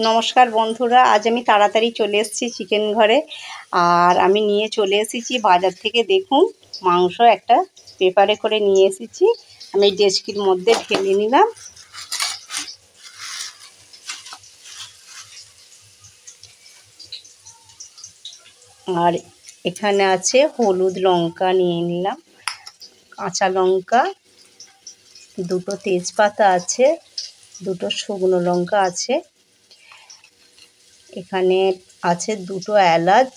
নমস্কার বন্ধুরা, আজ আমি তাড়াতাড়ি চলে এসেছি চিকেন ঘরে। আর আমি নিয়ে চলে এসেছি বাজার থেকে। দেখুন, মাংস একটা পেপারে করে নিয়ে এসেছি। আমি ডেচকির মধ্যে ঢেলে নিলাম। আর এখানে আছে হলুদ, লঙ্কা নিয়ে নিলাম, কাঁচা লঙ্কা, দুটো তেজপাতা আছে, দুটো শুকনো লঙ্কা আছে, এখানে আছে দুটো এলাচ,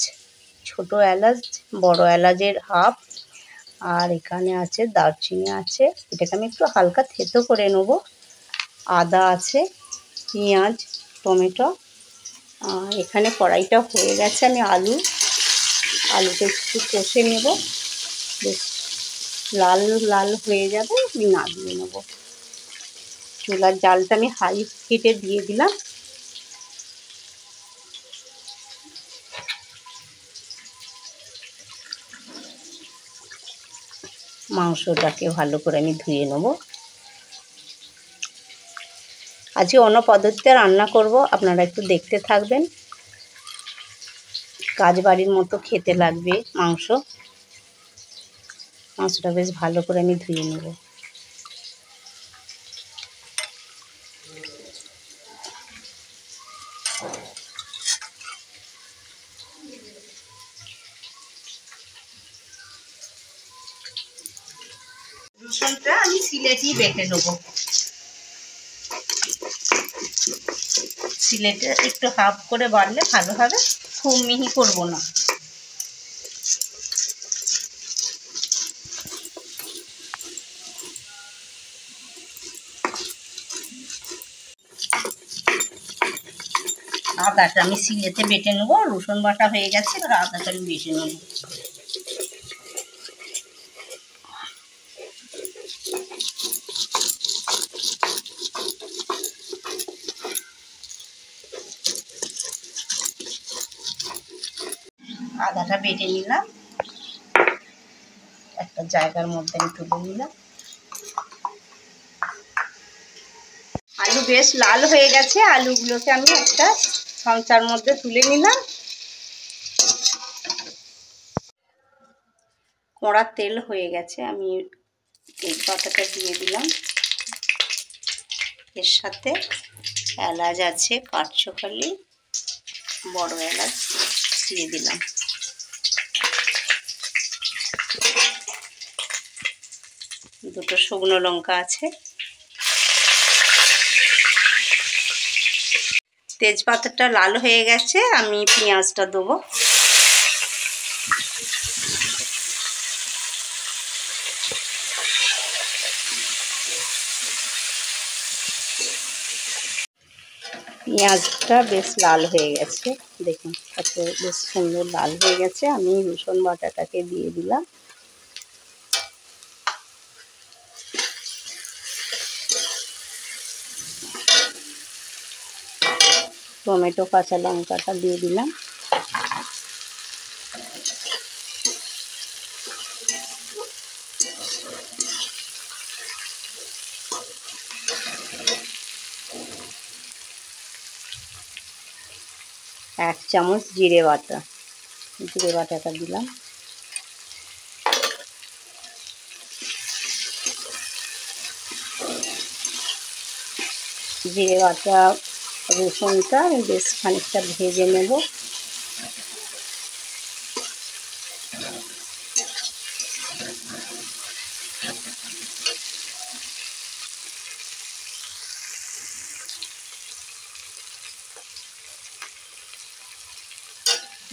ছোট এলাচ, বড় এলাচের হাফ। আর এখানে আছে দারচিনি আছে, এটাকে আমি একটু হালকা থেতো করে নেব। আদা আছে, পেঁয়াজ, টমেটো। আর এখানে কড়াইটা হয়ে গেছে, আমি আলুটা একটু কষে নেব। বেশ লাল লাল হয়ে যাবে, আমি নামিয়ে নেব। চুলার জালটা আমি হাই হিটে দিয়ে দিলাম। মাংসটাকে ভালো করে আমি ধুয়ে নেব। আজকে অন্য পদ্ধতিতে রান্না করব, আপনারা একটু দেখতে থাকবেন। কাজবাড়ির মতো খেতে লাগবে মাংসটা বেশ ভালো করে আমি ধুয়ে নেব। রসুনটা আমি সিলেটি বেটে নেব। সিলেটে একটু হাফ করে বাড়লে ভালো হবে, খুব মিহি করব না। আদাটা আমি সিলেতে বেটে নেব। রসুন বাটা হয়ে গেছে, এবার আদাটা আমি বেটে নেব। আদাটা বেটে নিলাম, একটা জায়গার মধ্যে আমি তুলে নিলাম। আলু বেশ লাল হয়ে গেছে, আলুগুলোকে আমি একটা চামচার মধ্যে তুলে নিলাম। কড়ার তেল হয়ে গেছে, আমি তেজপাতাটা দিয়ে দিলাম। এর সাথে এলাচ আছে, কাঠচোখালি, বড় এলাচ দিয়ে দিলাম। দুটো শুকনো লঙ্কা আছে। তেজপাতাটা লাল হয়ে গেছে, আমি পেঁয়াজটা দেবো। পেঁয়াজটা বেশ লাল হয়ে গেছে, দেখুন কত বেশ সুন্দর লাল হয়ে গেছে। আমি রসুন বাটাটাকে দিয়ে দিলাম। টমেটো, কাঁচা লঙ্কাটা দিয়ে দিলাম। এক চামচ জিরে বাটাটা দিলাম। জিরে বাটা রসুনটা আমি বেশ খানিকটা ভেজে নেব।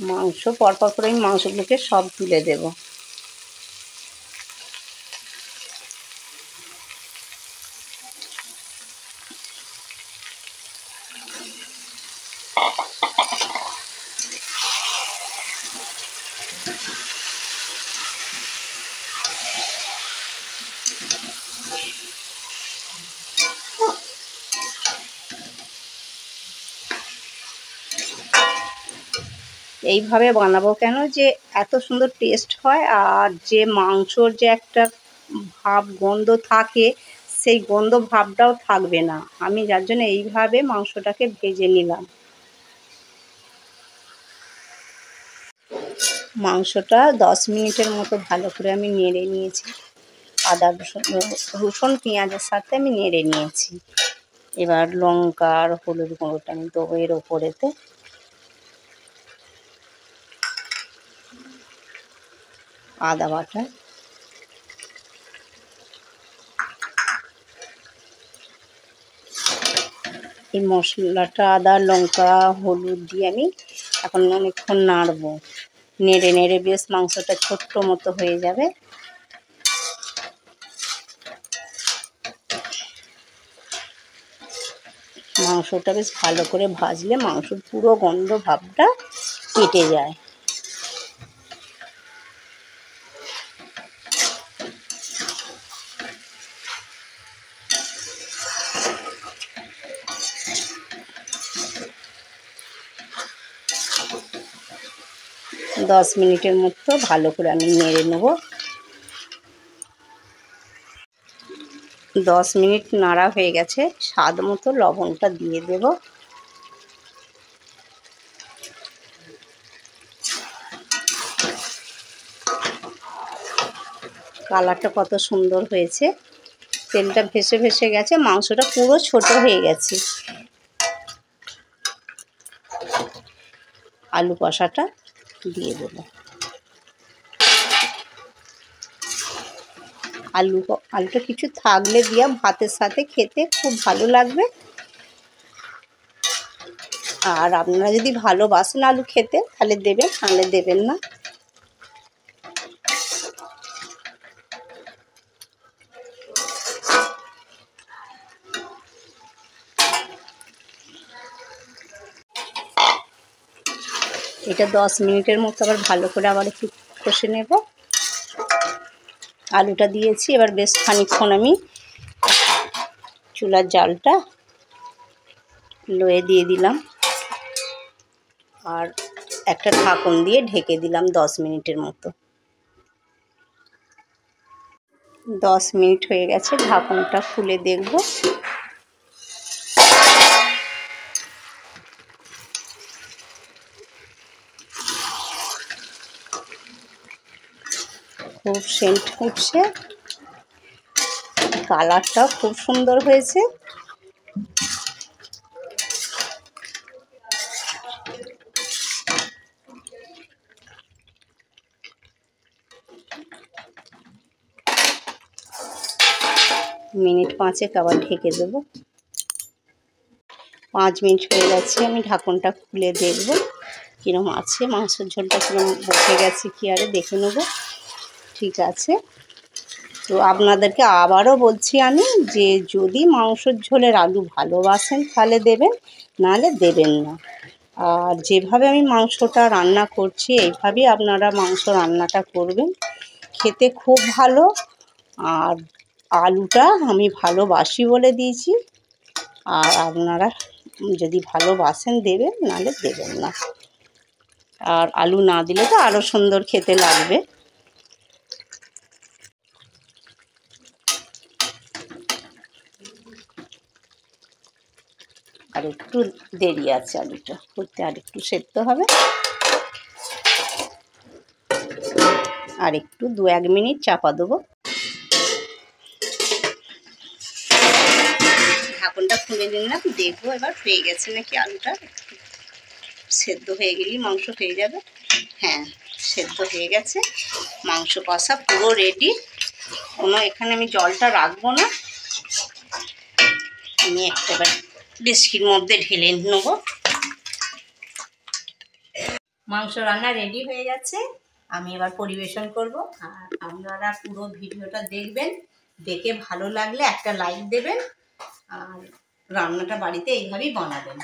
মাংস পরপর করে আমি মাংসগুলোকে সব তুলে দেব। এইভাবে বানাবো কেন, যে এত সুন্দর টেস্ট হয়। আর যে মাংসর যে একটা ভাব গন্ধ থাকে, সেই গন্ধ ভাবটাও থাকবে না। আমি যার জন্য এইভাবে মাংসটাকে ভেজে নিলাম। মাংসটা 10 মিনিটের মতো ভালো করে আমি নেড়ে নিয়েছি। আদা রসুন পেঁয়াজের সাথে আমি নেড়ে নিয়েছি। এবার লঙ্কা আর হলুদ গুঁড়োটা আমি দেবো এর ওপরেতে। আদা বাটা, এই মশলাটা আদা লঙ্কা হলুদ দিয়ে আমি এখন অনেকক্ষণ নাড়বো। নেড়ে নেড়ে বেশ মাংসটা ছোট্ট মতো হয়ে যাবে। মাংসটা বেশ ভালো করে ভাজলে মাংসর পুরো গন্ধ ভাবটা কেটে যায়। দশ মিনিটের মতো ভালো করে আমি নেড়ে নেব। 10 মিনিট নাড়া হয়ে গেছে। স্বাদ মতো লবণটা দিয়ে দেব। কালারটা কত সুন্দর হয়েছে, তেলটা ভেসে ভেসে গেছে, মাংসটা পুরো ছোট হয়ে গেছে। আলু কষাটা দিয়ে দেব। আলুটা কিছু থাকলে দিয়ে ভাতের সাথে খেতে খুব ভালো লাগবে। আর আপনারা যদি ভালোবাসেন আলু খেতে তাহলে দেবেন, নাহলে দেবেন না। এটা 10 মিনিটের মতো আবার ভালো করে আবার একটু কষে নেব। আলুটা দিয়েছি, এবার বেশ খানিকক্ষণ আমি চুলার জালটা লোয়ে দিয়ে দিলাম আর একটা ঢাকন দিয়ে ঢেকে দিলাম 10 মিনিটের মতো। 10 মিনিট হয়ে গেছে, ঢাকনটা খুলে দেখব। খুব সেন্ট উঠছে, কালারটাও খুব সুন্দর হয়েছে। মিনিট 5 আবার ঢেকে দেব। 5 মিনিট হয়ে গেছে, আমি ঢাকনটা খুলে দেখব কিরম আছে, মাংসের ঝোলটা কিরম বসে গেছে কি আরে দেখে নেব। ঠিক আছে, তো আপনাদেরকে আবারও বলছি আমি যে যদি মাংসের ঝোলের আলু ভালোবাসেন তাহলে দেবেন, নাহলে দেবেন না। আর যেভাবে আমি মাংসটা রান্না করছি এইভাবেই আপনারা মাংস রান্নাটা করবেন, খেতে খুব ভালো। আর আলুটা আমি ভালোবাসি বলে দিয়েছি, আর আপনারা যদি ভালোবাসেন দেবেন, নাহলে দেবেন না। আর আলু না দিলে তো আরও সুন্দর খেতে লাগবে। আর একটু দেরি আছে আলুটা করতে, আর একটু সেদ্ধ হবে। আর একটু 2-1 মিনিট চাপা দেবো। ঢাকনটা খুলে নিলাম, দেখবো এবার হয়ে গেছে নাকি আলুটা। সেদ্ধ হয়ে গেলেই মাংস হয়ে যাবে। হ্যাঁ, সেদ্ধ হয়ে গেছে, মাংস কষা পুরো রেডি। এখানে আমি জলটা রাখবো না, আমি একেবারে ডেচকির মধ্যে ঢেলে নেব। মাংস রান্না রেডি হয়ে গেছে, আমি এবার পরিবেশন করব। আর আপনারা পুরো ভিডিওটা দেখবেন, দেখে ভালো লাগলে একটা লাইক দেবেন, আর রান্নাটা বাড়িতে এইভাবেই বানাবেন।